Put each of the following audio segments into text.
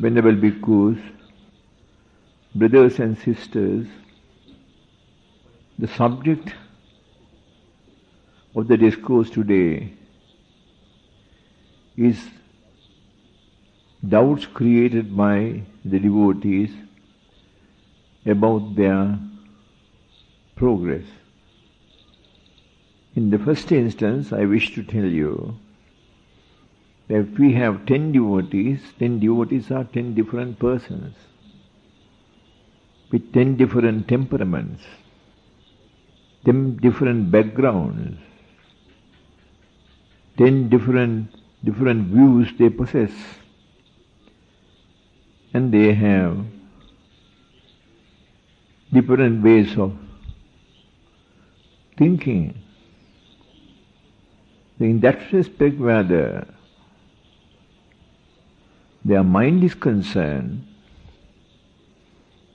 Venerable Bhikkhus, brothers and sisters, the subject of the discourse today is doubts created by the devotees about their progress. In the first instance, I wish to tell you that if we have 10 devotees are 10 different persons with 10 different temperaments, 10 different backgrounds, 10 different views they possess, and they have different ways of thinking. In that respect, where their mind is concerned,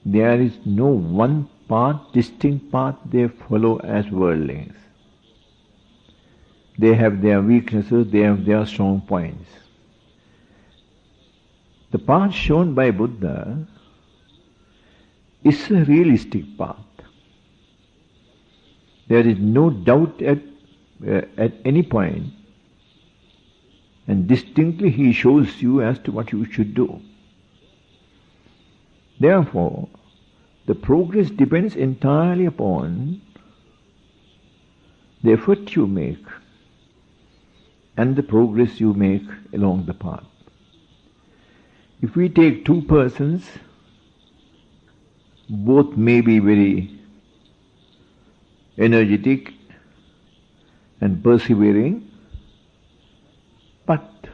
there is no one path, distinct path they follow as worldlings. They have their weaknesses, they have their strong points. The path shown by Buddha is a realistic path. There is no doubt at any point, and distinctly he shows you as to what you should do. Therefore, the progress depends entirely upon the effort you make and the progress you make along the path. If we take two persons, both may be very energetic and persevering, but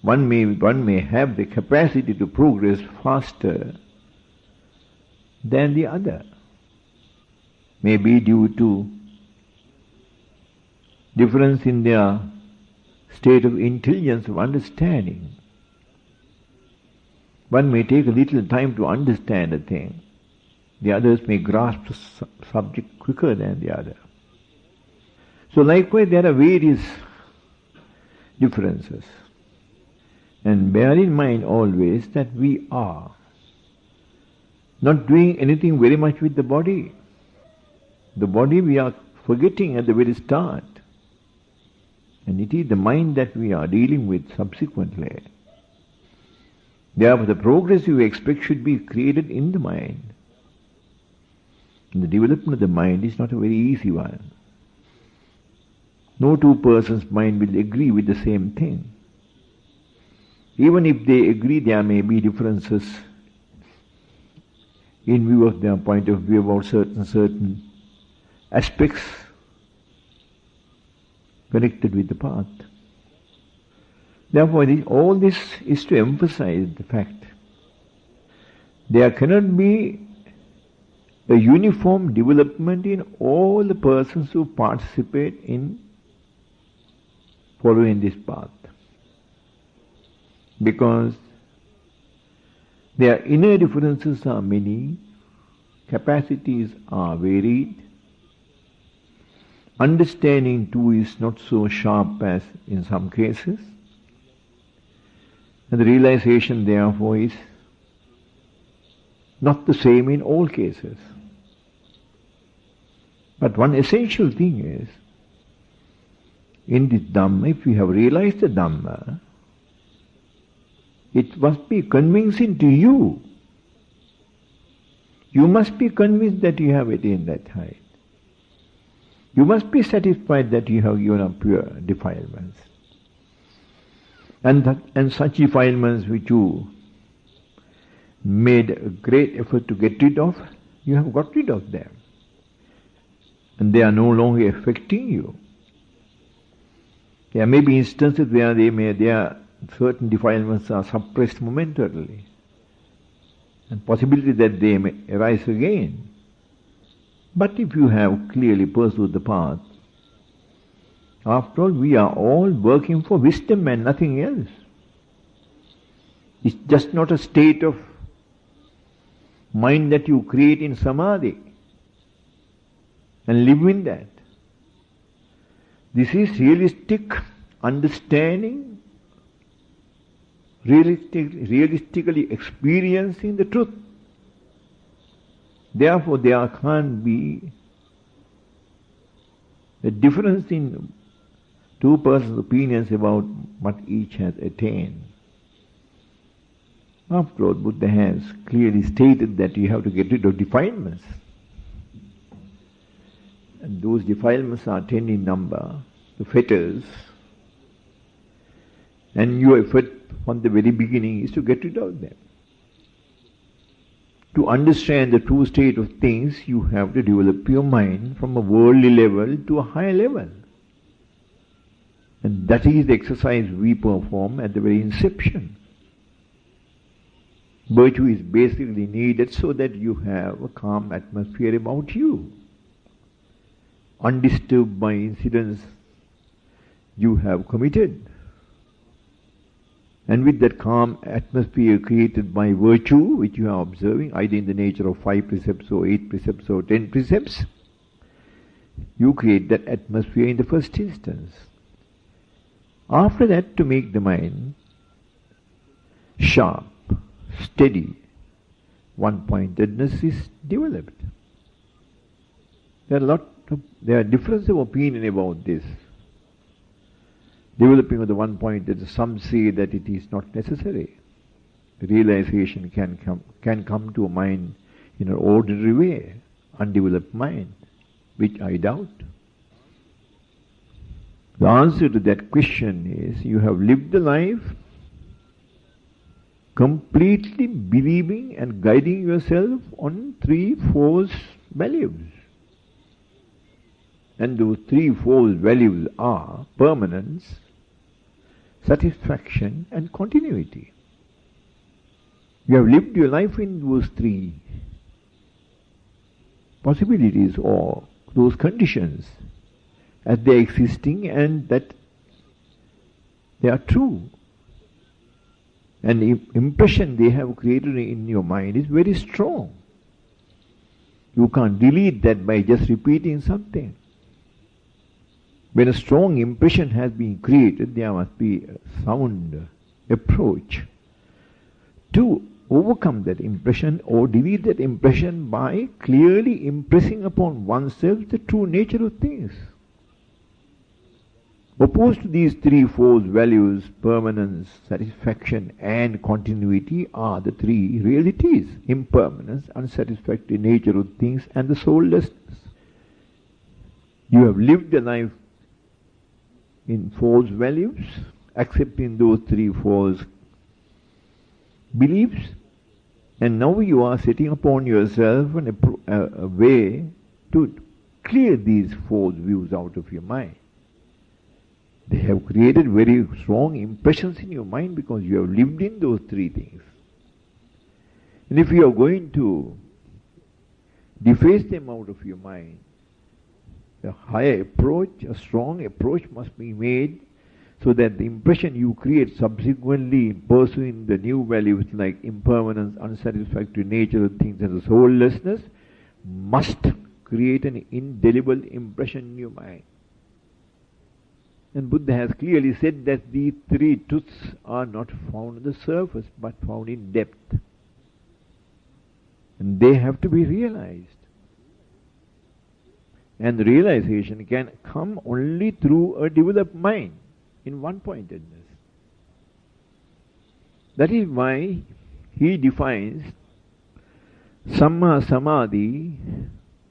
one may have the capacity to progress faster than the other, maybe due to difference in their state of intelligence of understanding. One may take a little time to understand a thing, the others may grasp the subject quicker than the other. So likewise there are various differences. And bear in mind always that we are not doing anything very much with the body. The body we are forgetting at the very start. And it is the mind that we are dealing with subsequently. Therefore the progress you expect should be created in the mind. And the development of the mind is not a very easy one. No two persons' mind will agree with the same thing. Even if they agree, there may be differences in view of their point of view about certain aspects connected with the path. Therefore, all this is to emphasize the fact there cannot be a uniform development in all the persons who participate in following this path, because their inner differences are many, capacities are varied, understanding too is not so sharp as in some cases, and the realization therefore is not the same in all cases. But one essential thing is, in this Dhamma, if you have realized the Dhamma, it must be convincing to you. You must be convinced that you have attained that height. You must be satisfied that you have given up pure defilements. And such defilements which you made a great effort to get rid of, you have got rid of them. And they are no longer affecting you. There may be instances where their certain defilements are suppressed momentarily, and possibility that they may arise again. But if you have clearly pursued the path, after all, we are all working for wisdom and nothing else. It's just not a state of mind that you create in samadhi and live in that. This is realistic understanding realistically experiencing the truth. Therefore, there can't be a difference in two persons' opinions about what each has attained. After all, Buddha has clearly stated that you have to get rid of defilements. And those defilements are 10 in number, the fetters. And your effort from the very beginning is to get rid of them. To understand the true state of things, you have to develop your mind from a worldly level to a higher level. And that is the exercise we perform at the very inception. Virtue is basically needed so that you have a calm atmosphere about you, undisturbed by incidents you have committed. And with that calm atmosphere created by virtue, which you are observing, either in the nature of 5 precepts or 8 precepts or 10 precepts, you create that atmosphere in the first instance. After that, to make the mind sharp, steady, one-pointedness is developed. There are differences of opinion about this. Developing of the one-pointedness, some say that it is not necessary. Realization can come to a mind in an ordinary way, undeveloped mind, which I doubt. The answer to that question is, you have lived the life completely believing and guiding yourself on 3 force values. And those 3 force values are permanence, satisfaction and continuity. You have lived your life in those 3 possibilities or those conditions as they are existing, and that they are true. And the impression they have created in your mind is very strong. You can't delete that by just repeating something. When a strong impression has been created, there must be a sound approach to overcome that impression or delete that impression by clearly impressing upon oneself the true nature of things. Opposed to these 3 force values, permanence, satisfaction and continuity, are the 3 realities: impermanence, unsatisfactory nature of things and the soullessness. You have lived a life in force values, accepting those 3 force beliefs, and now you are setting upon yourself a way to clear these force views out of your mind. They have created very strong impressions in your mind because you have lived in those 3 things. And if you are going to deface them out of your mind, a higher approach, a strong approach must be made so that the impression you create subsequently pursuing the new values like impermanence, unsatisfactory nature of things and the soullessness must create an indelible impression in your mind. And Buddha has clearly said that these 3 truths are not found on the surface but found in depth. And they have to be realized. And the realization can come only through a developed mind in one-pointedness. That is why he defines Samma Samadhi,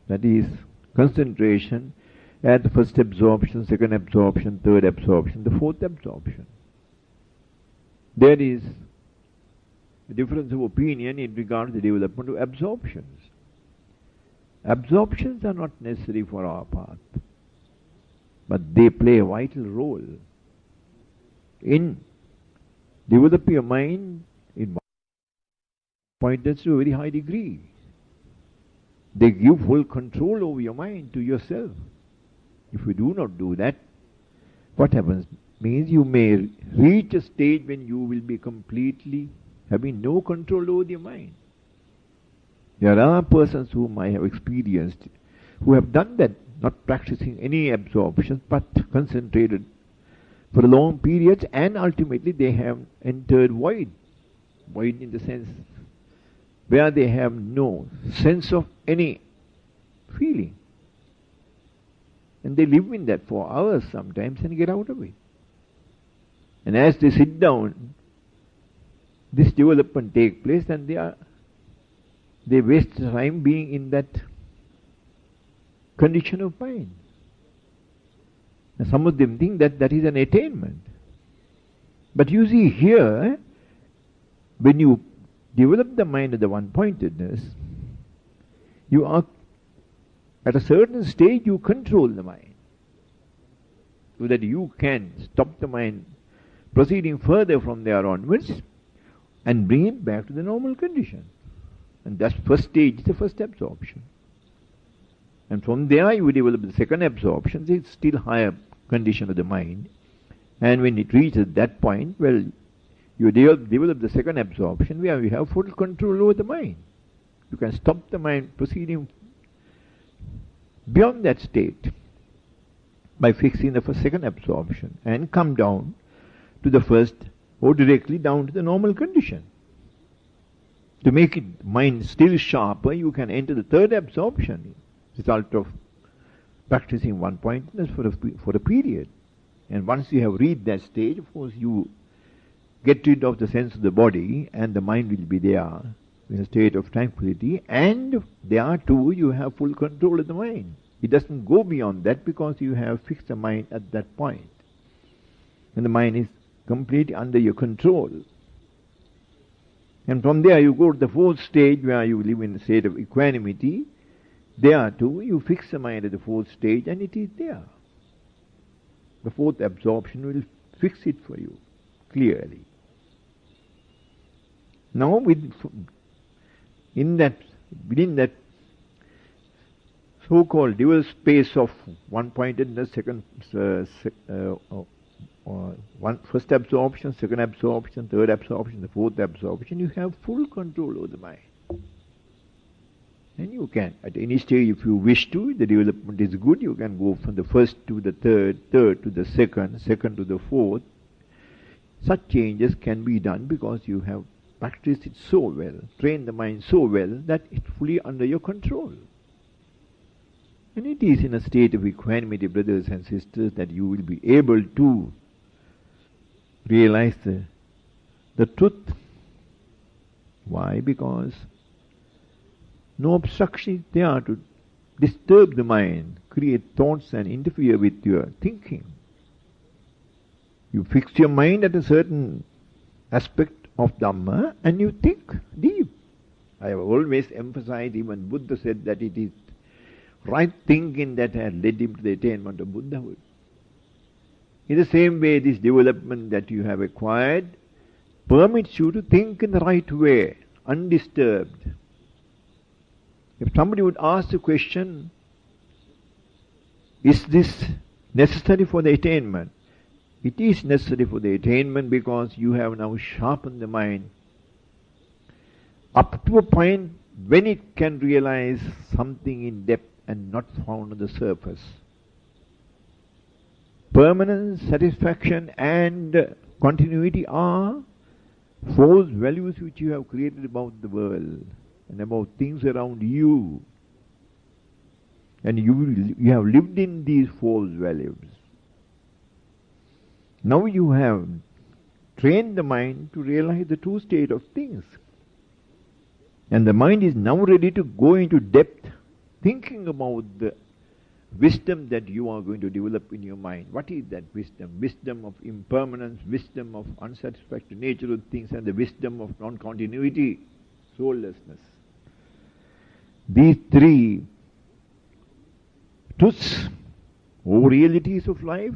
that is concentration, at the first absorption, second absorption, third absorption, the fourth absorption. There is a difference of opinion in regard to the development of absorptions. Absorptions are not necessary for our path, but they play a vital role in developing your mind in pointedness to a very high degree. They give full control over your mind to yourself. If you do not do that, what happens means you may reach a stage when you will be completely having no control over your mind. There are persons whom I have experienced who have done that, not practicing any absorption but concentrated for long periods, and ultimately they have entered void. Void in the sense where they have no sense of any feeling. And they live in that for hours sometimes and get out of it. And as they sit down, this development takes place, and they waste time being in that condition of mind. And some of them think that that is an attainment. But you see here, when you develop the mind of the one-pointedness, you are at a certain stage you control the mind, so that you can stop the mind proceeding further from there onwards and bring it back to the normal condition. And that first stage is the first absorption. And from there you develop the second absorption. It's still higher condition of the mind. And when it reaches that point, well, you develop the second absorption where you have full control over the mind. You can stop the mind proceeding beyond that state by fixing the second absorption and come down to the first, or directly down to the normal condition. To make it mind still sharper, you can enter the third absorption, result of practicing one-pointedness for a period. And once you have reached that stage, of course, you get rid of the sense of the body, and the mind will be there in a state of tranquility, and there too you have full control of the mind. It doesn't go beyond that because you have fixed the mind at that point. And the mind is completely under your control. And from there you go to the fourth stage where you live in a state of equanimity. There too you fix the mind at the fourth stage and it is there. The fourth absorption will fix it for you clearly. Now within that so-called dual space of one-pointedness, first absorption, second absorption, third absorption, the fourth absorption, you have full control over the mind. And you can, at any stage if you wish to, the development is good, you can go from the first to the third, third to the second, second to the fourth. Such changes can be done because you have practiced it so well, trained the mind so well that it's fully under your control. And it is in a state of equanimity, brothers and sisters, that you will be able to realize the truth. Why? Because no obstruction is there to disturb the mind, create thoughts and interfere with your thinking. You fix your mind at a certain aspect of Dhamma and you think deep. I have always emphasized, even Buddha said that it is right thinking that had led him to the attainment of Buddhahood. In the same way, this development that you have acquired permits you to think in the right way, undisturbed. If somebody would ask the question, is this necessary for the attainment? It is necessary for the attainment because you have now sharpened the mind up to a point when it can realize something in depth and not found on the surface. Permanence, satisfaction and continuity are false values which you have created about the world and about things around you. And you have lived in these false values. Now you have trained the mind to realize the true state of things. And the mind is now ready to go into depth, thinking about the wisdom that you are going to develop in your mind. What is that wisdom? Wisdom of impermanence, wisdom of unsatisfactory nature of things, and the wisdom of non-continuity, soullessness. These three truths or realities of life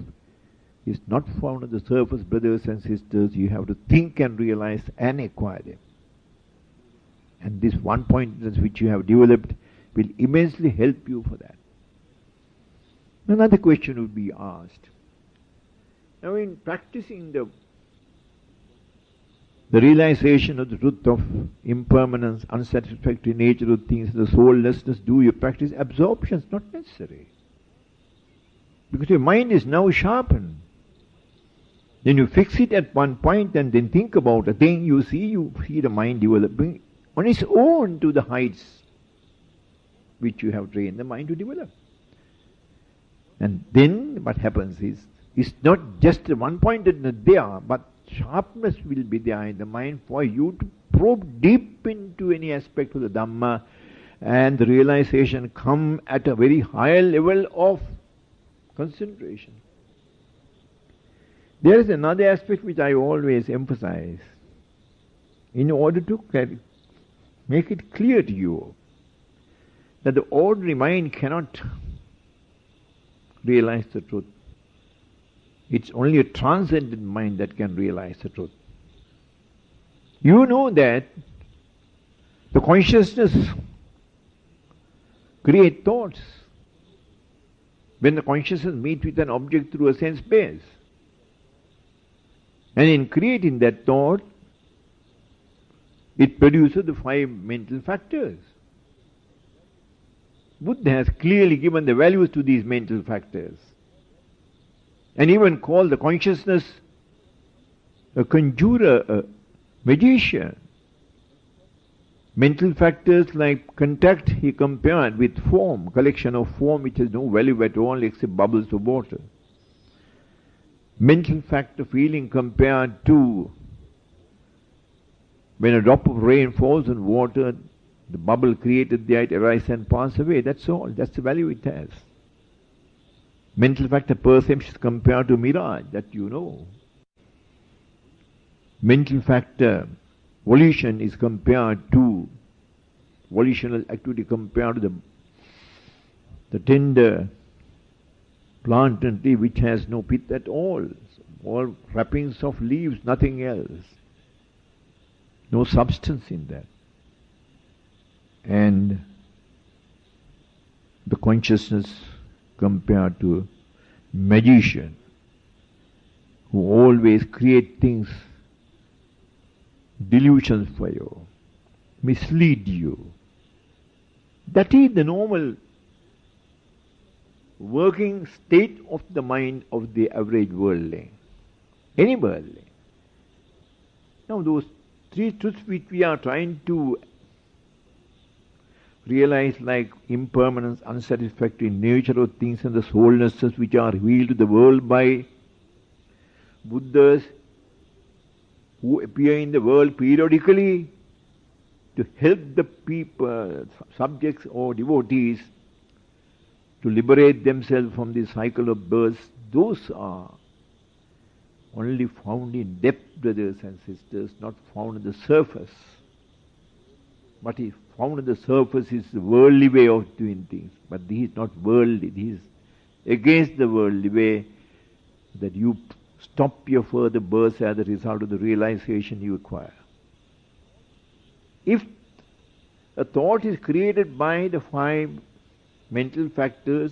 is not found on the surface, brothers and sisters. You have to think and realize and acquire them. And this one-pointedness which you have developed will immensely help you for that. Another question would be asked. Now in practicing the realization of the truth of impermanence, unsatisfactory nature of things, the soullessness, do you practice absorption? It's not necessary. Because your mind is now sharpened. Then you fix it at one point and then think about a thing, you see the mind developing on its own to the heights which you have trained the mind to develop. And then what happens is, it's not just one-pointedness there, but sharpness will be there in the mind for you to probe deep into any aspect of the Dhamma, and the realization come at a very high level of concentration. There is another aspect which I always emphasize, in order to make it clear to you that the ordinary mind cannot realize the truth. It's only a transcendent mind that can realize the truth. You know that the consciousness creates thoughts when the consciousness meets with an object through a sense base. And in creating that thought, it produces the 5 mental factors. Buddha has clearly given the values to these mental factors, and even called the consciousness a conjurer, a magician. Mental factors like contact he compared with form, collection of form which has no value at all except bubbles of water. Mental factor feeling compared to when a drop of rain falls on water, the bubble created there, it arises and passes away. That's all. That's the value it has. Mental factor perception is compared to mirage, that you know. Mental factor volition is compared to volitional activity compared to the tender plant and tree which has no pith at all wrappings of leaves, nothing else. No substance in that. And the consciousness compared to magician who always create things, delusions for you, mislead you. That is the normal working state of the mind of the average worldling, any worldling. Now those 3 truths which we are trying to realize, like impermanence, unsatisfactory nature of things, and the soulnesses which are revealed to the world by Buddhas who appear in the world periodically to help the people, subjects or devotees, to liberate themselves from the cycle of births, those are only found in depth, brothers and sisters, not found at the surface. What is found at the surface is the worldly way of doing things. But this is not worldly, this is against the worldly way, that you stop your further births as a result of the realization you acquire. If a thought is created by the 5 mental factors,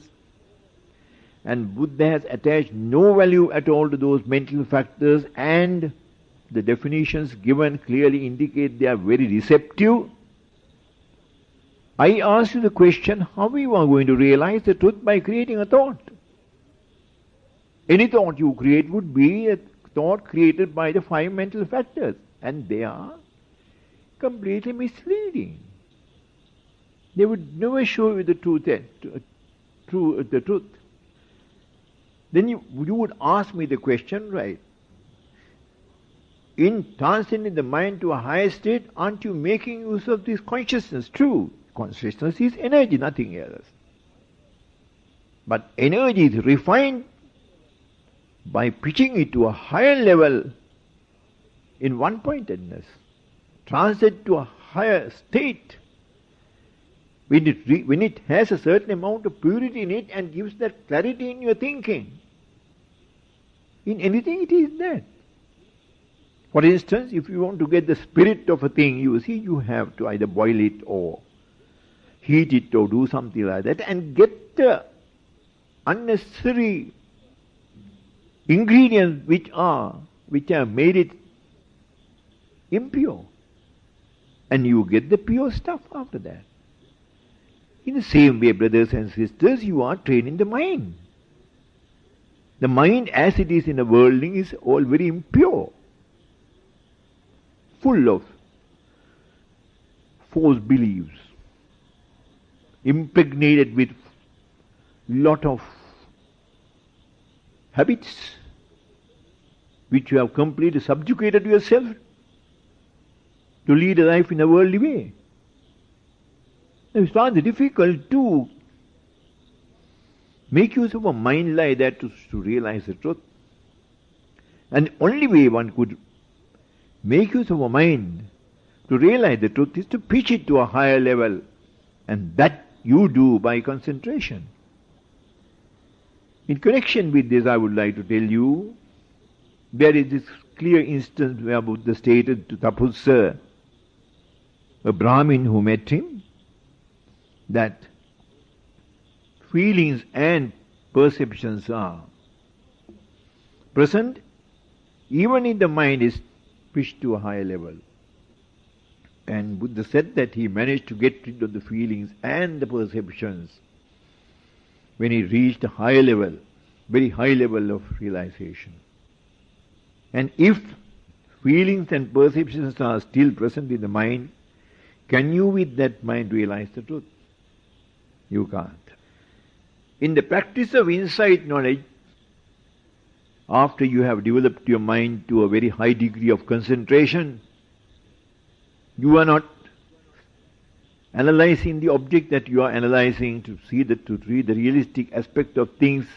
and Buddha has attached no value at all to those mental factors, and the definitions given clearly indicate they are very receptive, I ask you the question, how you are going to realize the truth by creating a thought? Any thought you create would be a thought created by the 5 mental factors, and they are completely misleading. They would never show you the truth. Then you would ask me the question, right? In transcending the mind to a higher state, aren't you making use of this consciousness? True. Consciousness is energy, nothing else. But energy is refined by pitching it to a higher level in one-pointedness, transcend to a higher state. When it has a certain amount of purity in it and gives that clarity in your thinking. In anything it is that. For instance, if you want to get the spirit of a thing, you see, you have to either boil it or heat it or do something like that and get the unnecessary ingredients which have made it impure. And you get the pure stuff after that. In the same way, brothers and sisters, you are training the mind. The mind as it is in the worldling is all very impure, full of false beliefs, impregnated with lot of habits which you have completely subjugated yourself to lead a life in a worldly way. It's rather difficult to make use of a mind like that to realize the truth. And the only way one could make use of a mind to realize the truth is to pitch it to a higher level, and that you do by concentration. In connection with this, I would like to tell you, there is this clear instance where Buddha stated to Tapussa, a Brahmin who met him, that feelings and perceptions are present even if the mind is pushed to a higher level. And Buddha said that he managed to get rid of the feelings and the perceptions when he reached a higher level, very high level of realization. And if feelings and perceptions are still present in the mind, can you with that mind realize the truth? You can't. In the practice of insight knowledge, after you have developed your mind to a very high degree of concentration, you are not analyzing the object that you are analyzing to read the realistic aspect of things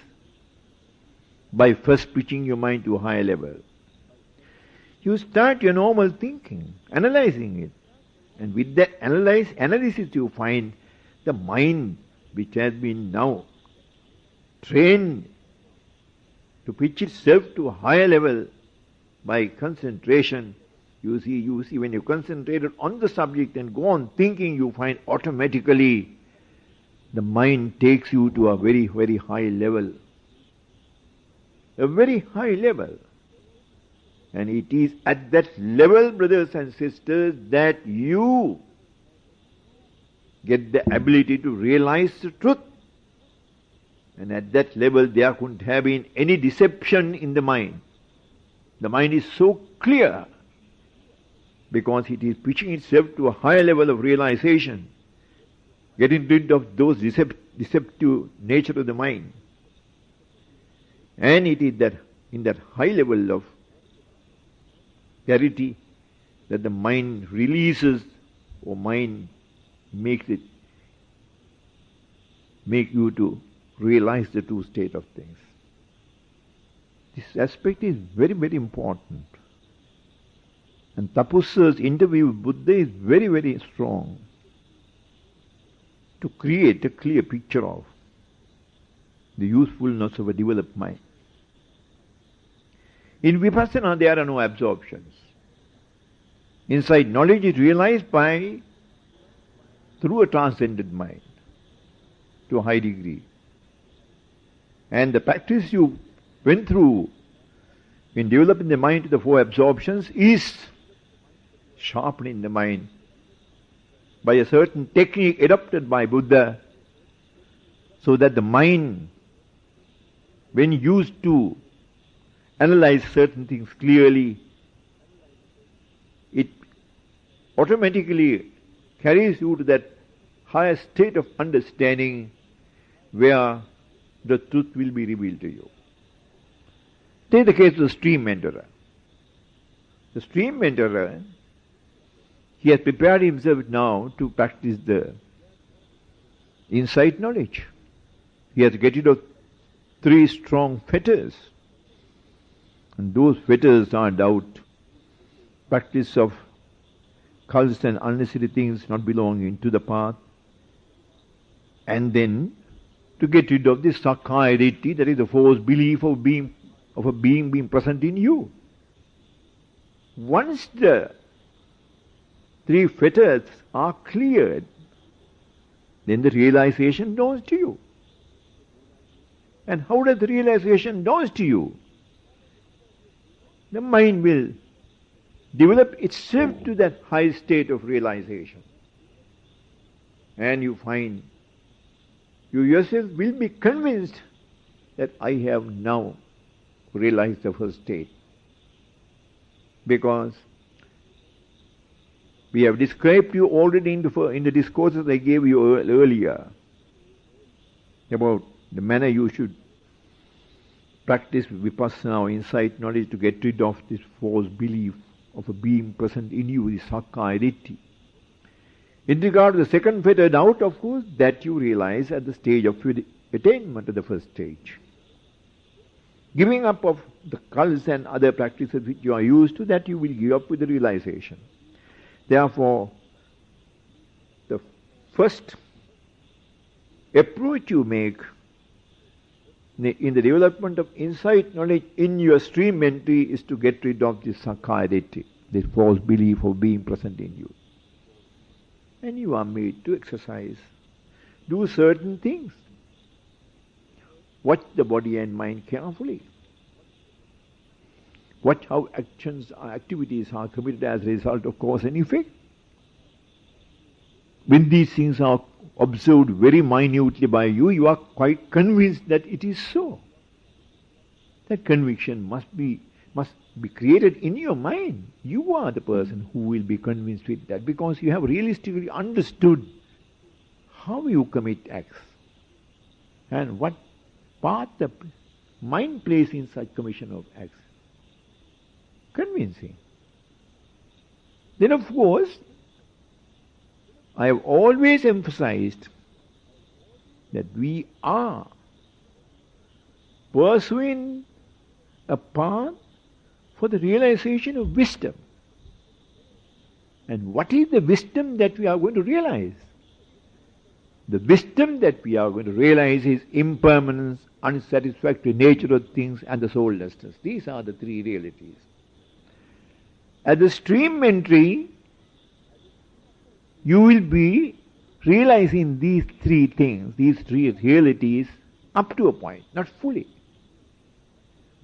by first pitching your mind to a higher level. You start your normal thinking, analyzing it. And with that analysis you find the mind which has been now trained to pitch itself to a higher level by concentration. You see, when you concentrated on the subject and go on thinking, you find automatically the mind takes you to a very, very high level. A very high level. And it is at that level, brothers and sisters, that you get the ability to realize the truth. And at that level there couldn't have been any deception in the mind. The mind is so clear because it is pitching itself to a higher level of realization, getting rid of those deceptive nature of the mind. And it is that in that high level of clarity that the mind releases, or mind make you to realize the true state of things. This aspect is very, very important. And Tapussa's interview with Buddha is very, very strong to create a clear picture of the usefulness of a developed mind. In Vipassana there are no absorptions. Insight knowledge is realized through a transcendent mind to a high degree. And the practice you went through in developing the mind to the four absorptions is sharpening the mind by a certain technique adopted by Buddha, so that the mind, when used to analyze certain things clearly, it automatically carries you to that higher state of understanding where the truth will be revealed to you. Take the case of the stream enterer. The stream enterer, he has prepared himself now to practice the insight knowledge. He has get rid of 3 strong fetters. And those fetters are doubt, practice of cults and unnecessary things not belonging to the path, and then to get rid of this Sakkaya Ditthi, that is the false belief of a being being present in you. Once the 3 fetters are cleared, then the realization dawns to you. And how does the realization dawn to you? The mind will develop itself to that high state of realization. And you find you yourself will be convinced that I have now realize the first state. Because we have described you already in the discourses I gave you earlier about the manner you should practice vipassana or insight knowledge to get rid of this false belief of a being present in you, this sakkaya identity. In regard to the second fetter doubt, of course, that you realize at the stage of attainment of the first stage. Giving up of the cults and other practices which you are used to, that you will give up with the realization. Therefore, the first approach you make in the development of insight knowledge in your stream entry is to get rid of this sakkaya identity, this false belief of being present in you. And you are made to exercise, do certain things. Watch the body and mind carefully. Watch how activities are committed as a result of cause and effect. When these things are observed very minutely by you, you are quite convinced that it is so. That conviction must be created in your mind. You are the person who will be convinced with that, because you have realistically understood how you commit acts and what part the mind plays in such commission of acts. Convincing. Then of course, I have always emphasized that we are pursuing a path for the realization of wisdom. And what is the wisdom that we are going to realize? The wisdom that we are going to realize is impermanence, unsatisfactory nature of things, and the soullessness. These are the three realities. At the stream entry, you will be realizing these three things, these three realities, up to a point, not fully.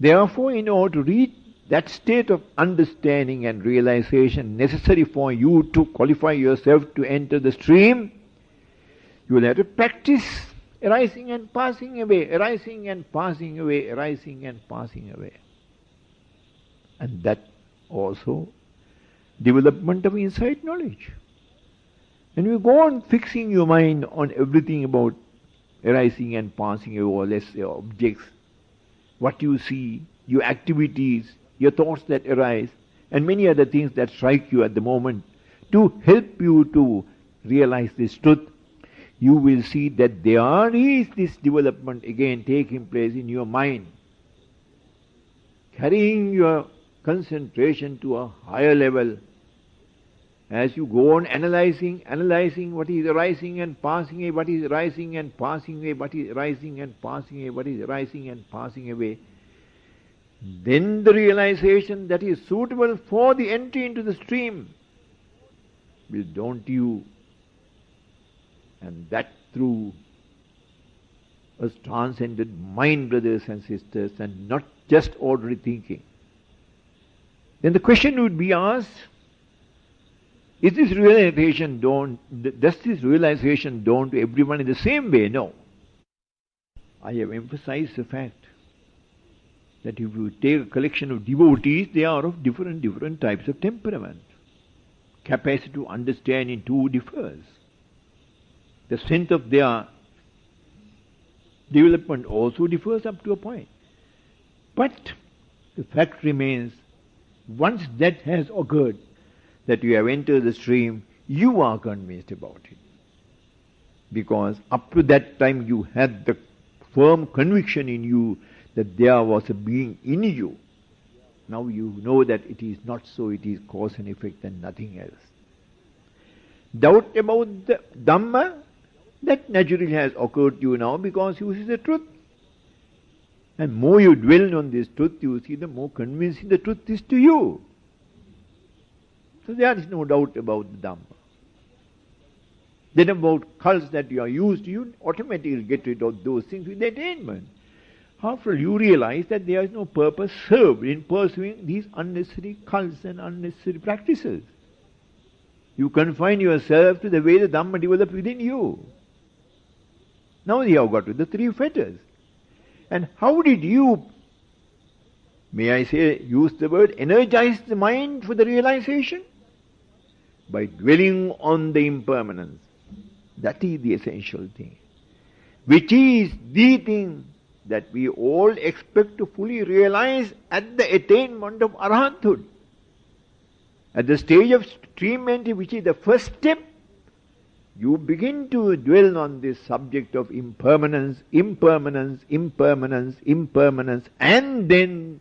Therefore, in order to reach that state of understanding and realization necessary for you to qualify yourself to enter the stream, you will have to practice arising and passing away, arising and passing away, arising and passing away. And that also development of insight knowledge. And you go on fixing your mind on everything about arising and passing away, or let's say objects, what you see, your activities, your thoughts that arise, and many other things that strike you at the moment, to help you to realize this truth, you will see that there is this development again taking place in your mind, carrying your concentration to a higher level. As you go on analyzing what is arising and passing away, what is arising and passing away, what is arising and passing away, what is arising and passing away, then the realization that is suitable for the entry into the stream will daunt you, and that through a transcended mind, brothers and sisters, and not just ordinary thinking. Then the question would be asked, does this realization dawn to everyone in the same way? No. I have emphasized the fact that if you take a collection of devotees, they are of different types of temperament. Capacity to understand in two differs. The strength of their development also differs up to a point. But the fact remains, once that has occurred, that you have entered the stream, you are convinced about it. Because up to that time you had the firm conviction in you that there was a being in you. Now you know that it is not so, it is cause and effect and nothing else. Doubt about the Dhamma, that naturally has occurred to you now because you see the truth. And more you dwell on this truth, you see, the more convincing the truth is to you. So there is no doubt about the Dhamma. Then about cults that you are used to, you automatically get rid of those things with attainment. After all, you realize that there is no purpose served in pursuing these unnecessary cults and unnecessary practices. You confine yourself to the way the Dhamma develops within you. Now you have got to the three fetters. And how did you may I say, use the word, energize the mind for the realization? By dwelling on the impermanence. That is the essential thing. Which is the thing that we all expect to fully realize at the attainment of arhathood. At the stage of stream entry, which is the first step, you begin to dwell on this subject of impermanence, impermanence, impermanence, impermanence, and then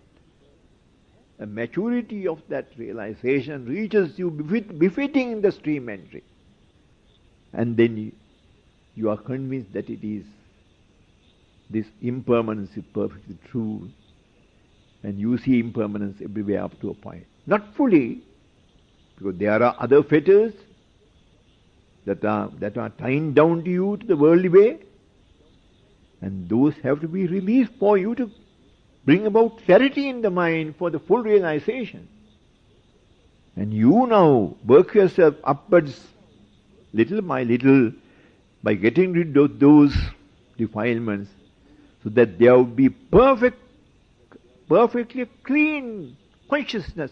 the maturity of that realization reaches you befitting the stream entry. And then you are convinced that it is, this impermanence is perfectly true, and you see impermanence everywhere up to a point. Not fully, because there are other fetters that are tying down to you to the worldly way, and those have to be released for you to bring about clarity in the mind for the full realization. And you now work yourself upwards little by little by getting rid of those defilements, so that there will be perfectly clean consciousness.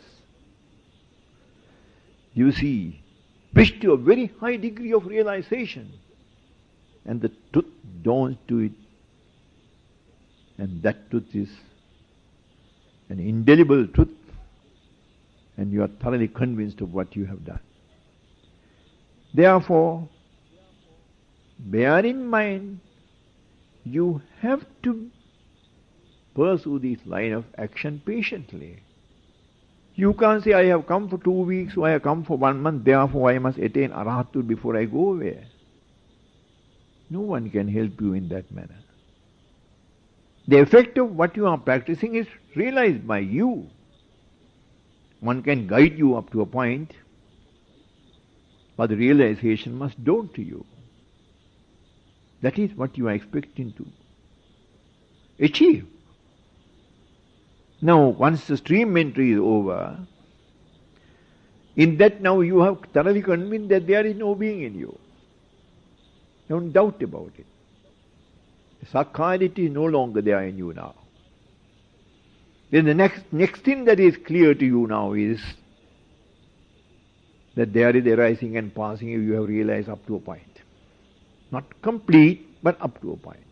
You see, reached to a very high degree of realization, and the truth dawns to it, and that truth is an indelible truth, and you are thoroughly convinced of what you have done. Therefore, bear in mind, you have to pursue this line of action patiently. You can't say, I have come for 2 weeks, or I have come for 1 month, therefore I must attain arhathood before I go away. No one can help you in that manner. The effect of what you are practicing is realized by you. One can guide you up to a point, but the realization must dawn to you. That is what you are expecting to achieve. Now, once the stream entry is over, in that now you have thoroughly convinced that there is no being in you. Don't doubt about it. The sakkayaditthi is no longer there in you now. Then the next thing that is clear to you now is that there is arising and passing, you have realized up to a point. Not complete, but up to a point.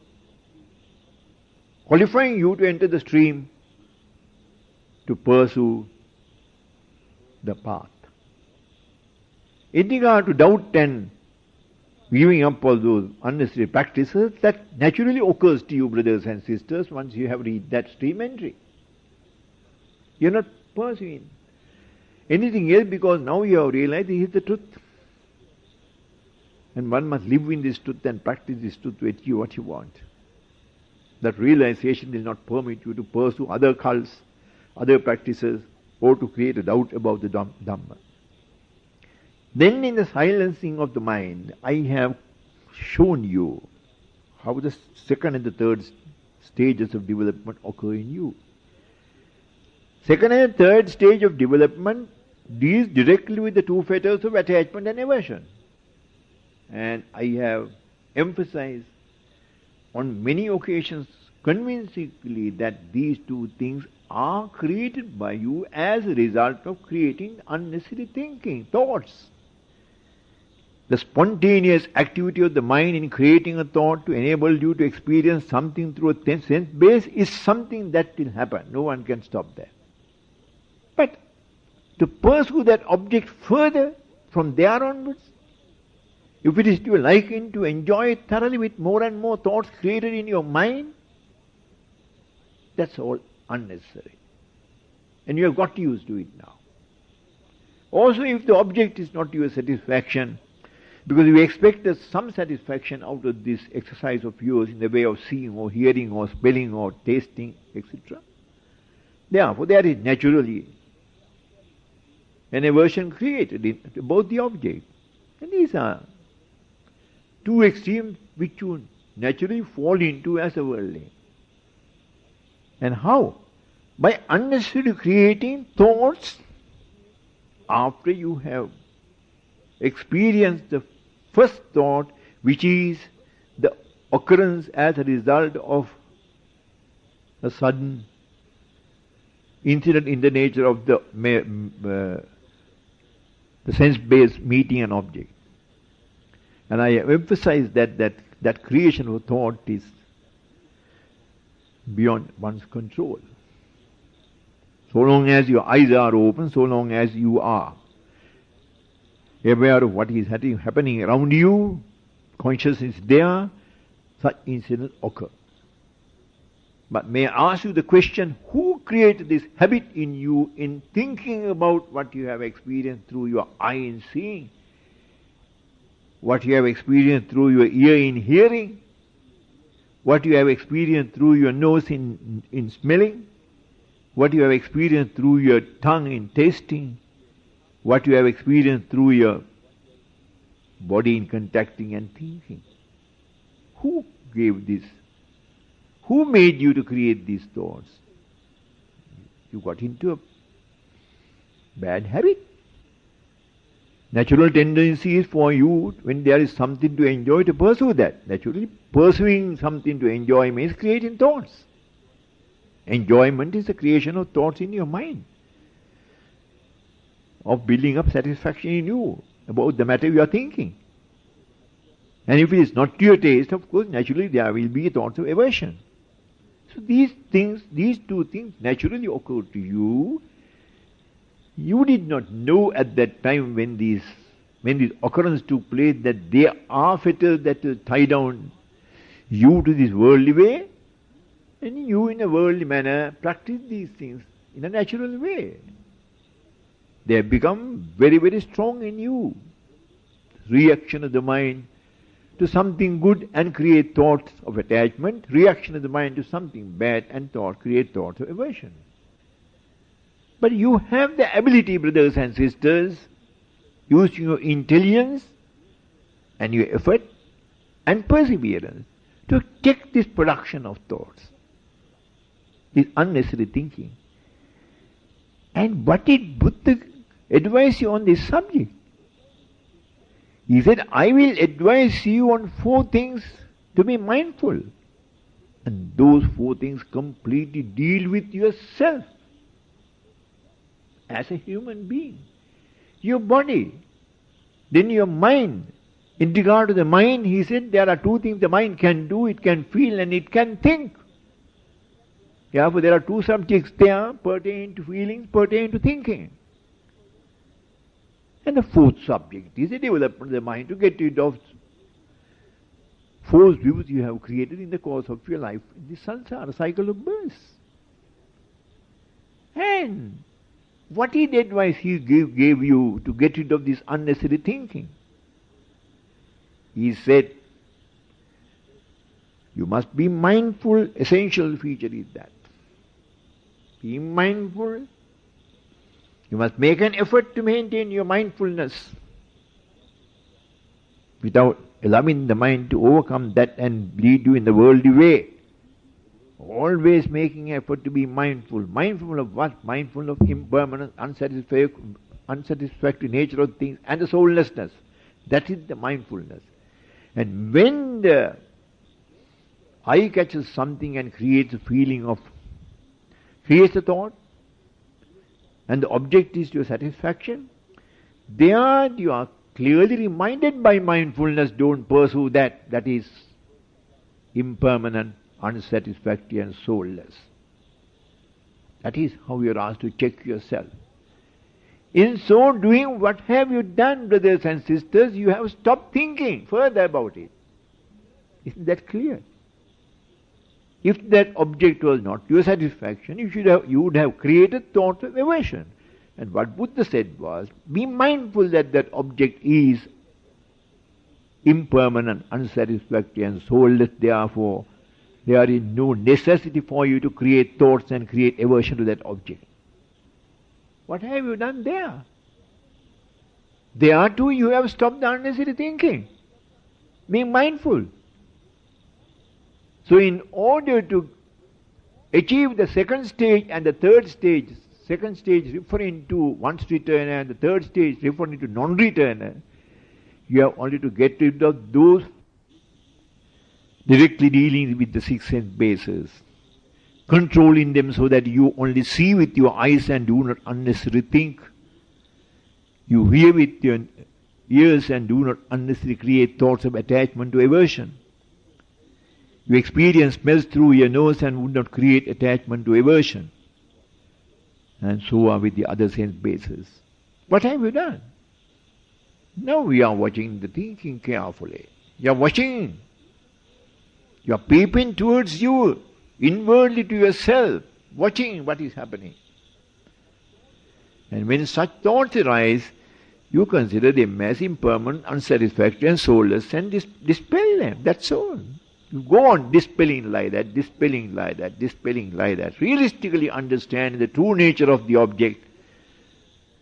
Qualifying you to enter the stream, to pursue the path. In regard to doubt and giving up all those unnecessary practices, that naturally occurs to you, brothers and sisters, once you have reached that stream entry. You are not pursuing anything else, because now you have realized this is the truth. And one must live in this truth and practice this truth to achieve what you want. That realization does not permit you to pursue other cults, other practices, or to create a doubt about the Dhamma. Then in the silencing of the mind, I have shown you how the second and the third stages of development occur in you. Second and third stage of development deals directly with the two fetters of attachment and aversion. And I have emphasized on many occasions convincingly that these two things are created by you as a result of creating unnecessary thinking, thoughts. The spontaneous activity of the mind in creating a thought to enable you to experience something through a sense base is something that will happen. No one can stop that. But to pursue that object further from there onwards, if it is to your liking to enjoy it thoroughly with more and more thoughts created in your mind, that's all unnecessary. And you have got used to it now. Also, if the object is not to your satisfaction, because you expect some satisfaction out of this exercise of yours in the way of seeing or hearing or smelling or tasting, etc., therefore there is naturally an aversion created in both the object. And these are two extremes which you naturally fall into as a worldling. And how? By unnecessarily creating thoughts after you have experienced the first thought, which is the occurrence as a result of a sudden incident in the nature of the sense-based meeting an object. And I emphasize that creation of thought is beyond one's control. So long as your eyes are open, so long as you are aware of what is happening around you, consciousness is there, such incidents occur. But may I ask you the question, who created this habit in you in thinking about what you have experienced through your eye in seeing, what you have experienced through your ear in hearing, what you have experienced through your nose in smelling, what you have experienced through your tongue in tasting, what you have experienced through your body in contacting and thinking? Who gave this? Who made you to create these thoughts? You got into a bad habit. Natural tendency is for you, when there is something to enjoy, to pursue that. Naturally, pursuing something to enjoy means creating thoughts. Enjoyment is the creation of thoughts in your mind, of building up satisfaction in you about the matter you are thinking. And if it is not to your taste, of course, naturally there will be thoughts of aversion. So these two things naturally occur to you. You did not know at that time when these occurrences took place that they are fetters that will tie down you to this worldly way, and you in a worldly manner practice these things in a natural way. They have become very, very strong in you. Reaction of the mind to something good and create thoughts of attachment, reaction of the mind to something bad and create thoughts of aversion. But you have the ability, brothers and sisters, using your intelligence and your effort and perseverance, to check this production of thoughts, this unnecessary thinking. And what did Buddha advise you on this subject? He said, I will advise you on 4 things to be mindful. And those 4 things completely deal with yourself as a human being. Your body, then your mind. In regard to the mind, he said there are 2 things the mind can do: it can feel and it can think. Therefore there are 2 subjects there pertaining to feelings, pertaining to thinking. And the 4th subject is the development of the mind to get rid of false views you have created in the course of your life in the samsara cycle of birth. And what is the advice he gave you to get rid of this unnecessary thinking? He said, you must be mindful. Essential feature is that. Be mindful. You must make an effort to maintain your mindfulness without allowing the mind to overcome that and lead you in the worldly way. Always making effort to be mindful. Mindful of what? Mindful of impermanent, unsatisfactory nature of things and the soullessness. That is the mindfulness. And when the eye catches something and creates a feeling of, creates a thought, and the object is your satisfaction, there you are clearly reminded by mindfulness, don't pursue that. That is impermanent, unsatisfactory and soulless. That is how you are asked to check yourself. In so doing, what have you done, brothers and sisters? You have stopped thinking further about it. Isn't that clear? If that object was not your satisfaction, you would have created thoughts of aversion. And what Buddha said was, be mindful that that object is impermanent, unsatisfactory and soulless. Therefore, there is no necessity for you to create thoughts and create aversion to that object. What have you done there? There too you have stopped the unnecessary thinking. Being mindful. So in order to achieve the 2nd stage and the 3rd stage, 2nd stage referring to once returner and the 3rd stage referring to non-returner, you have only to get rid of those directly dealing with the 6 sense bases. controlling them so that you only see with your eyes and do not unnecessarily think. You hear with your ears and do not unnecessarily create thoughts of attachment to aversion. You experience smells through your nose and would not create attachment to aversion. And so are with the other sense bases. What have you done? Now we are watching the thinking carefully. You are watching. You are peeping towards you, inwardly to yourself, watching what is happening. And when such thoughts arise, you consider them as impermanent, unsatisfactory and soulless and dispel them. That's all. You go on dispelling like that, dispelling like that, dispelling like that. Realistically understand the true nature of the object.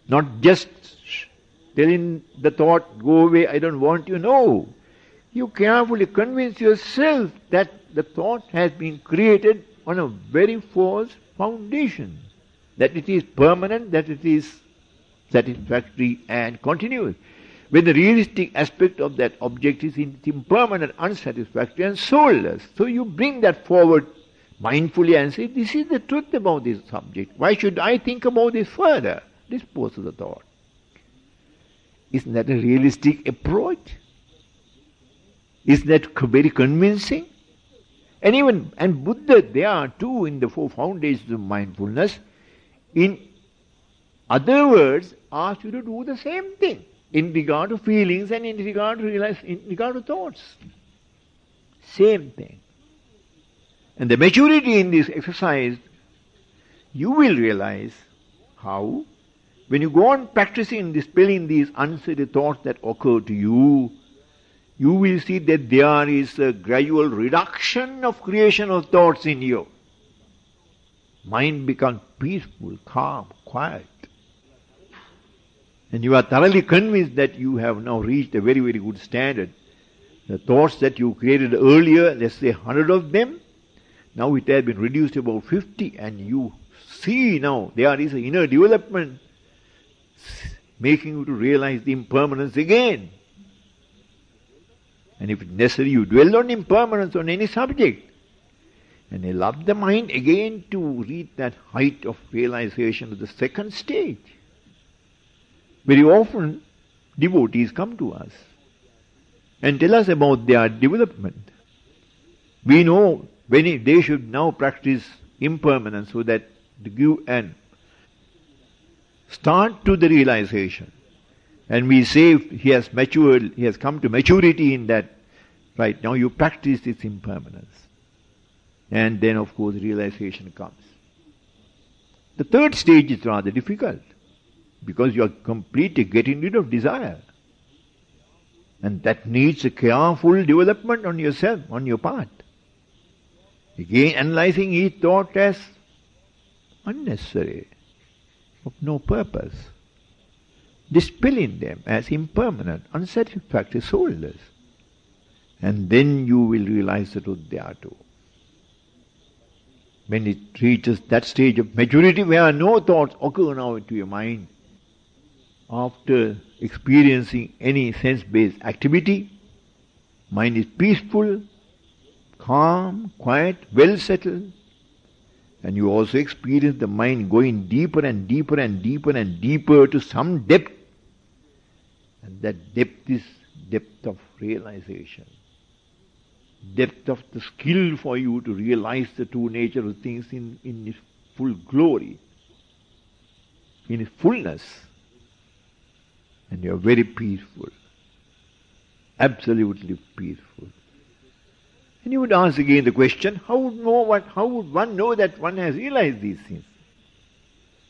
Not just telling the thought, go away, I don't want you. No. You carefully convince yourself that the thought has been created on a very false foundation. That it is permanent, that it is satisfactory and continuous. When the realistic aspect of that object is impermanent, unsatisfactory and soulless. So you bring that forward mindfully and say, this is the truth about this subject. Why should I think about this further? Dispose of the thought. Isn't that a realistic approach? Isn't that very convincing? And Buddha, there are too in the 4 foundations of mindfulness, in other words, ask you to do the same thing in regard to feelings and in regard to thoughts. Same thing. And the maturity in this exercise, you will realize how, when you go on practicing dispelling these unsettled thoughts that occur to you, you will see that there is a gradual reduction of creation of thoughts in you. Mind becomes peaceful, calm, quiet. And you are thoroughly convinced that you have now reached a very, very good standard. The thoughts that you created earlier, let's say 100 of them, now it has been reduced to about 50, and you see now there is an inner development making you to realize the impermanence again. And if necessary, you dwell on impermanence on any subject. And allow the mind again to reach that height of realization of the second stage. Very often, devotees come to us and tell us about their development. We know when they should now practice impermanence so that to give an start to the realization. And we say he has matured, he has come to maturity in that. Right now you practice this impermanence. And then of course realization comes. The third stage is rather difficult, because you are completely getting rid of desire. And that needs a careful development on yourself, on your part. Again analyzing each thought as unnecessary, of no purpose. Dispelling them as impermanent, unsatisfactory, soulless. And then you will realize the truth there too. When it reaches that stage of maturity where no thoughts occur now into your mind, after experiencing any sense-based activity, mind is peaceful, calm, quiet, well settled, and you also experience the mind going deeper and deeper and deeper and deeper to some depth. And that depth is depth of realization. Depth of the skill for you to realize the true nature of things in its full glory, in its fullness. And you are very peaceful, absolutely peaceful. And you would ask again the question, how would one know that one has realized these things?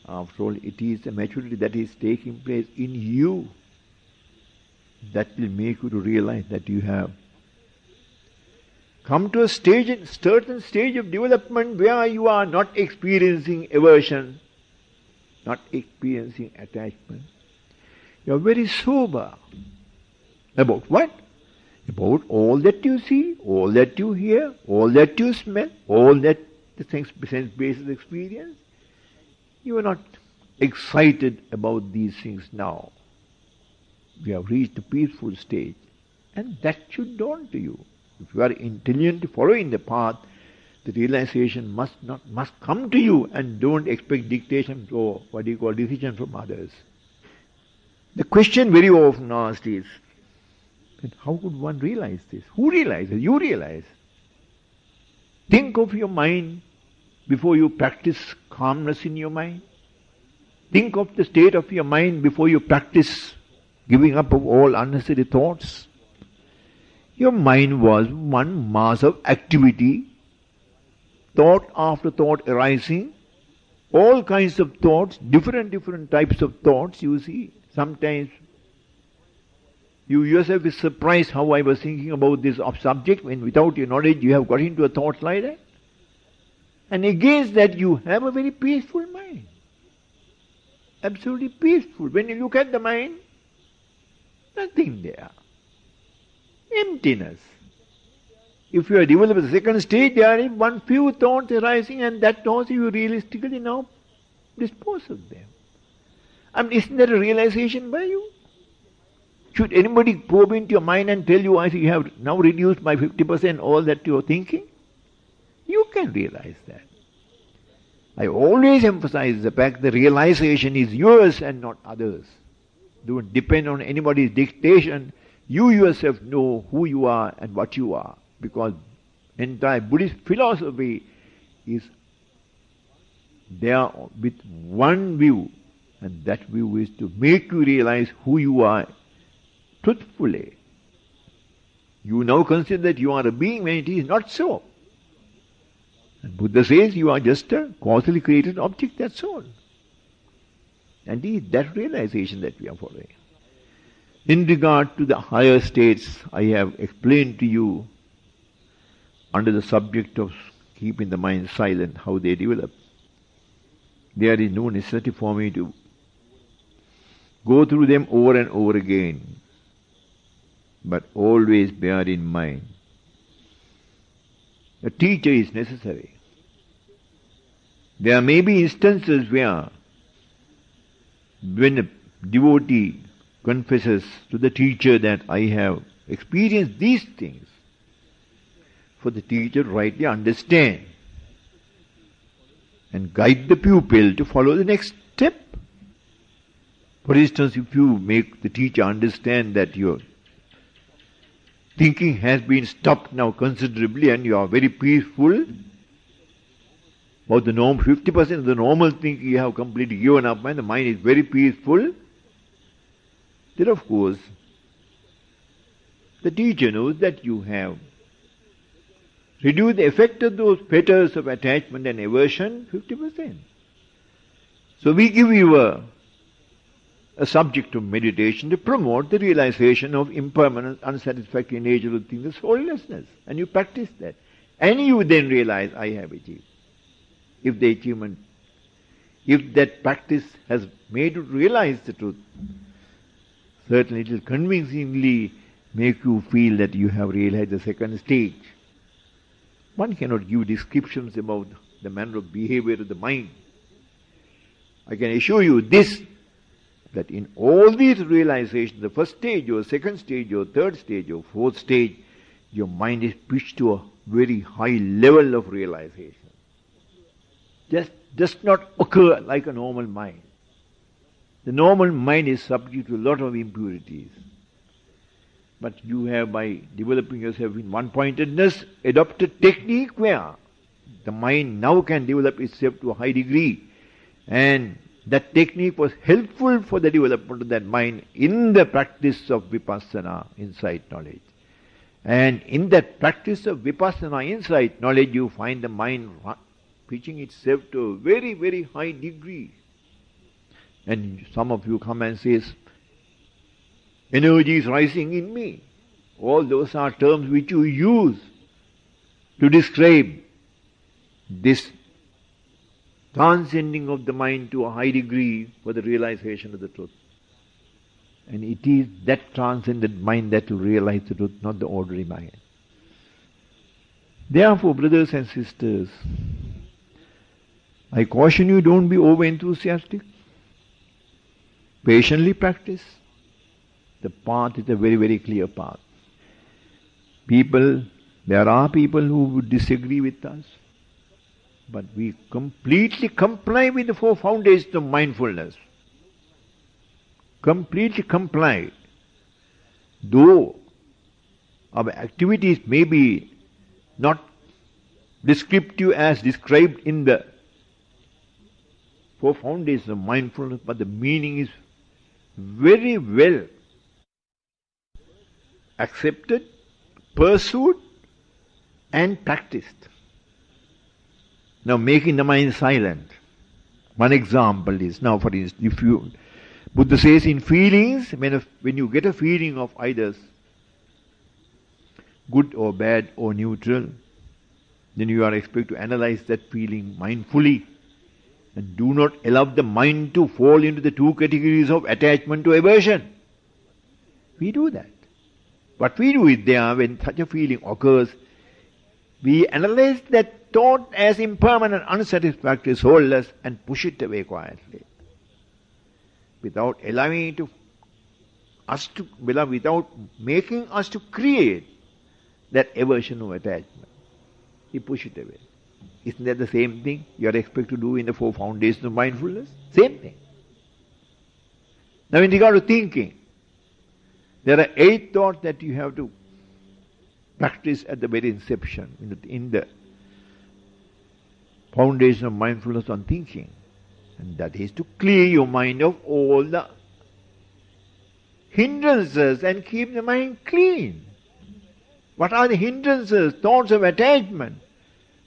After all, it is the maturity that is taking place in you that will make you to realize that you have come to a certain stage of development where you are not experiencing aversion, not experiencing attachment. You are very sober. About what? About all that you see, all that you hear, all that you smell, all that the sense-based experience. You are not excited about these things now. We have reached a peaceful stage, and that should dawn to you. If you are intelligent following the path The realization must come to you, and don't expect dictation or decision from others. The question very often asked is, how could one realize this? Who realizes? You realize. Think of your mind before you practice calmness in your mind. Think of the state of your mind before you practice giving up of all unnecessary thoughts. Your mind was one mass of activity, thought after thought arising, all kinds of thoughts, different types of thoughts, you see. Sometimes you yourself is surprised how I was thinking about this subject when without your knowledge you have got into a thought like that. And against that you have a very peaceful mind. Absolutely peaceful. When you look at the mind, nothing there. Emptiness. If you have developed the second stage, there is one few thoughts arising, and that also you realistically now dispose of them. I mean, isn't that a realization by you? Should anybody probe into your mind and tell you, I see you have now reduced by 50% all that you are thinking? You can realize that. I always emphasize the fact that realization is yours and not others. Don't depend on anybody's dictation. You yourself know who you are and what you are, because entire Buddhist philosophy is there with one view, and that view is to make you realize who you are truthfully. You now consider that you are a being when it is not so. And Buddha says you are just a causally created object, that's all. And it is that realization that we are following. In regard to the higher states, I have explained to you under the subject of keeping the mind silent, how they develop. There is no necessity for me to go through them over and over again, but always bear in mind, a teacher is necessary. There may be instances where, when a devotee confesses to the teacher that I have experienced these things, for the teacher to rightly understand and guide the pupil to follow the next step. For instance, if you make the teacher understand that your thinking has been stopped now considerably and you are very peaceful, about the 50% of the normal thinking you have completely given up and the mind is very peaceful, then of course the teacher knows that you have reduced the effect of those fetters of attachment and aversion 50%. So we give you a subject of meditation to promote the realization of impermanence, unsatisfactory nature of things, the soullessness. And you practice that. And you then realize, I have achieved. If that practice has made you realize the truth, certainly it will convincingly make you feel that you have realized the second stage. One cannot give descriptions about the manner of behavior of the mind. I can assure you this, that in all these realizations, the first stage or second stage or third stage or fourth stage, your mind is pitched to a very high level of realization. Just does not occur like a normal mind. The normal mind is subject to a lot of impurities. But you have, by developing yourself in one-pointedness, adopted technique where the mind now can develop itself to a high degree. And that technique was helpful for the development of that mind in the practice of vipassana, insight knowledge. And in that practice of vipassana, insight knowledge, you find the mind pitching itself to a very, very high degree. And some of you come and say, energy is rising in me. All those are terms which you use to describe this transcending of the mind to a high degree for the realization of the truth. And it is that transcended mind that will realize the truth, not the ordinary mind. Therefore, brothers and sisters, I caution you, don't be over-enthusiastic. Patiently practice. The path is a very, very clear path. There are people who would disagree with us. But we completely comply with the four foundations of mindfulness. Completely comply. Though our activities may be not descriptive as described in the four foundations of mindfulness, but the meaning is very well accepted, pursued and practiced. Now making the mind silent. One example is, now for instance, if you, Buddha says in feelings, when you get a feeling of either good or bad or neutral, then you are expected to analyze that feeling mindfully and do not allow the mind to fall into the two categories of attachment to aversion. We do that. What we do is there, when such a feeling occurs, we analyze that thought as impermanent, unsatisfactory, soulless, and push it away quietly. Without allowing without making us to create that aversion or attachment. We push it away. Isn't that the same thing you are expected to do in the four foundations of mindfulness? Same thing. Now in regard to thinking, there are 8 thoughts that you have to practice at the very inception, in the foundation of mindfulness on thinking. And that is to clear your mind of all the hindrances and keep the mind clean. What are the hindrances? Thoughts of attachment,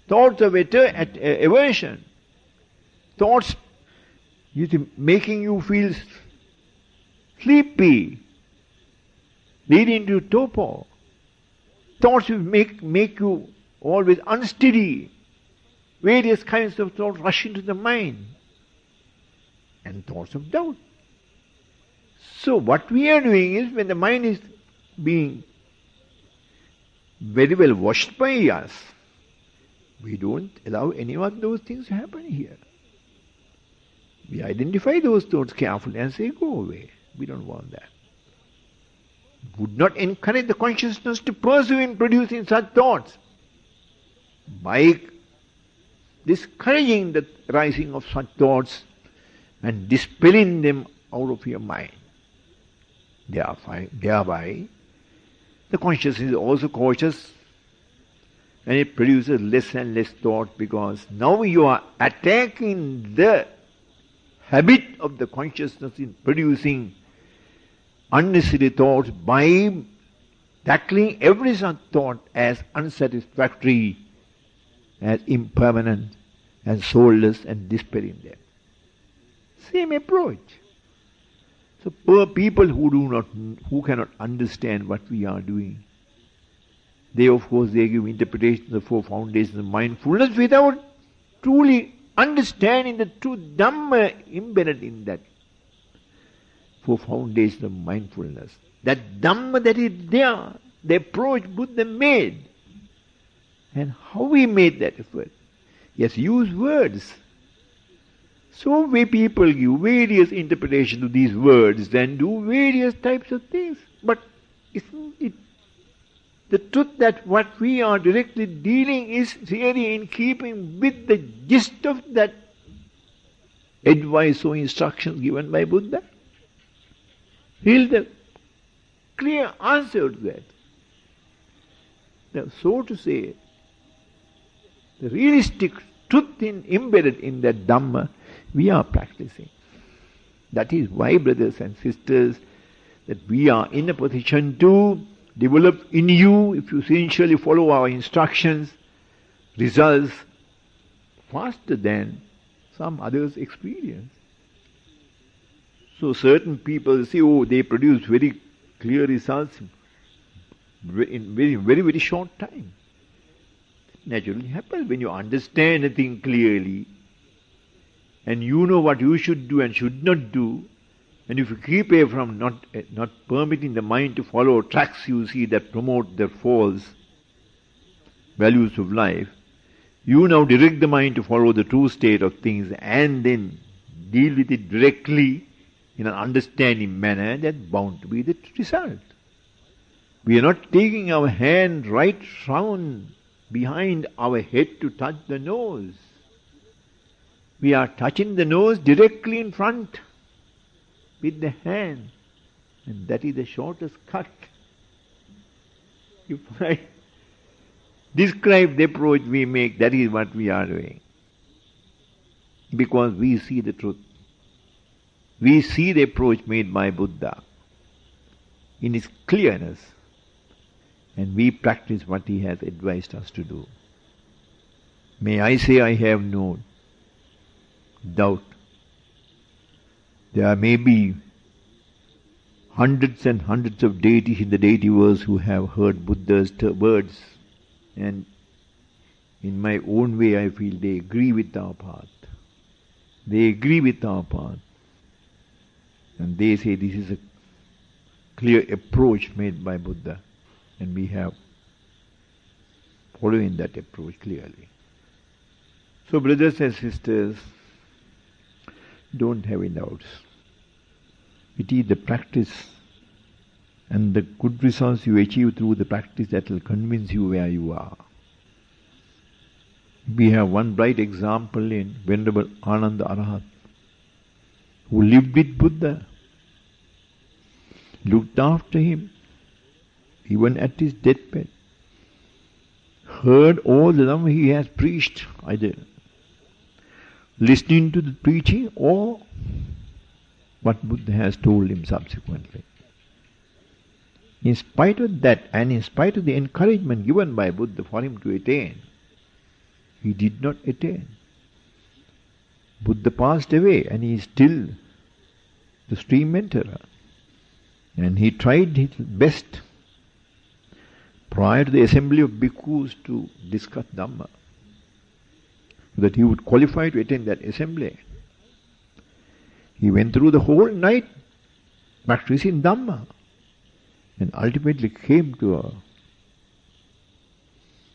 thoughts of aversion, thoughts making you feel sleepy, leading to torpor. Thoughts will make you always unsteady. Various kinds of thoughts rush into the mind. And thoughts of doubt. So what we are doing is, when the mind is being very well washed by us, we don't allow any of those things to happen here. We identify those thoughts carefully and say, go away. We don't want that. Would not encourage the consciousness to pursue in producing such thoughts by discouraging the rising of such thoughts and dispelling them out of your mind. Thereby, the consciousness is also cautious, and it produces less and less thought, because now you are attacking the habit of the consciousness in producing unnecessary thoughts by tackling every such thought as unsatisfactory, as impermanent, as soulless, and despairing them. Same approach. So poor people who cannot understand what we are doing, they of course they give interpretation of the four foundations of mindfulness without truly understanding the true Dhamma embedded in that four foundations of mindfulness. That Dhamma that is there, the approach Buddha made. And how he made that effort? Yes, use words. So we people give various interpretations to these words and do various types of things. But isn't it the truth that what we are directly dealing is really in keeping with the gist of that advice or instructions given by Buddha? Here's the clear answer to that. Now, so to say, the realistic truth embedded in that Dhamma, we are practicing. That is why, brothers and sisters, that we are in a position to develop in you, if you sincerely follow our instructions, results faster than some others experience. So certain people say, oh, they produce very clear results in very, very, very short time. It naturally happens when you understand a thing clearly, and you know what you should do and should not do, and if you keep away from not permitting the mind to follow tracks you see that promote the false values of life, you now direct the mind to follow the true state of things and then deal with it directly in an understanding manner. That's bound to be the result. We are not taking our hand right round behind our head to touch the nose. We are touching the nose directly in front with the hand. And that is the shortest cut. If I describe the approach we make, that is what we are doing. Because we see the truth. We see the approach made by Buddha in its clearness, and we practice what he has advised us to do. May I say I have no doubt. There may be hundreds and hundreds of deities in the deityverse who have heard Buddha's words, and in my own way I feel they agree with our path. They agree with our path. And they say this is a clear approach made by Buddha, and we have following that approach clearly. So brothers and sisters, don't have any doubts. It is the practice and the good results you achieve through the practice that will convince you where you are. We have one bright example in Venerable Ananda Arahat, who lived with Buddha, looked after him, even at his deathbed, heard all the Dhamma he has preached, either listening to the preaching or what Buddha has told him subsequently. In spite of that, and in spite of the encouragement given by Buddha for him to attain, he did not attain. Buddha passed away and he is still the stream enterer. And he tried his best prior to the assembly of bhikkhus to discuss Dhamma, so that he would qualify to attend that assembly. He went through the whole night practicing Dhamma and ultimately came to a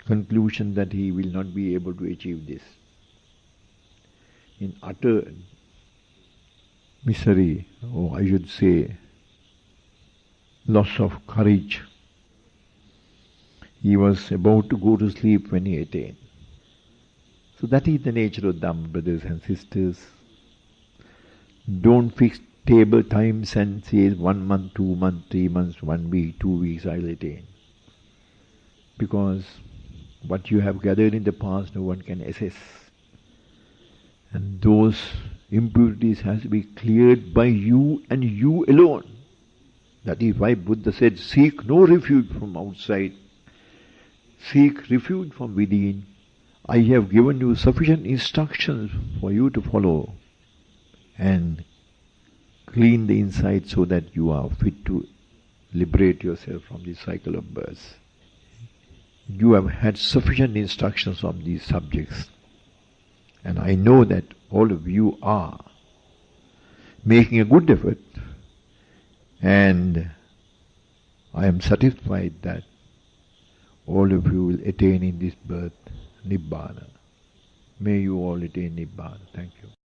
conclusion that he will not be able to achieve this. In utter misery, or I should say loss of courage, he was about to go to sleep when he attained. So that is the nature of Dhamma, brothers and sisters. Don't fix table times and say 1 month, 2 months, 3 months, 1 week, 2 weeks I will attain. Because what you have gathered in the past no one can assess. And those impurities has to be cleared by you and you alone. That is why Buddha said, seek no refuge from outside. Seek refuge from within. I have given you sufficient instructions for you to follow and clean the inside so that you are fit to liberate yourself from the cycle of birth. You have had sufficient instructions on these subjects, and I know that all of you are making a good effort, and I am satisfied that all of you will attain in this birth Nibbana. May you all attain Nibbana. Thank you.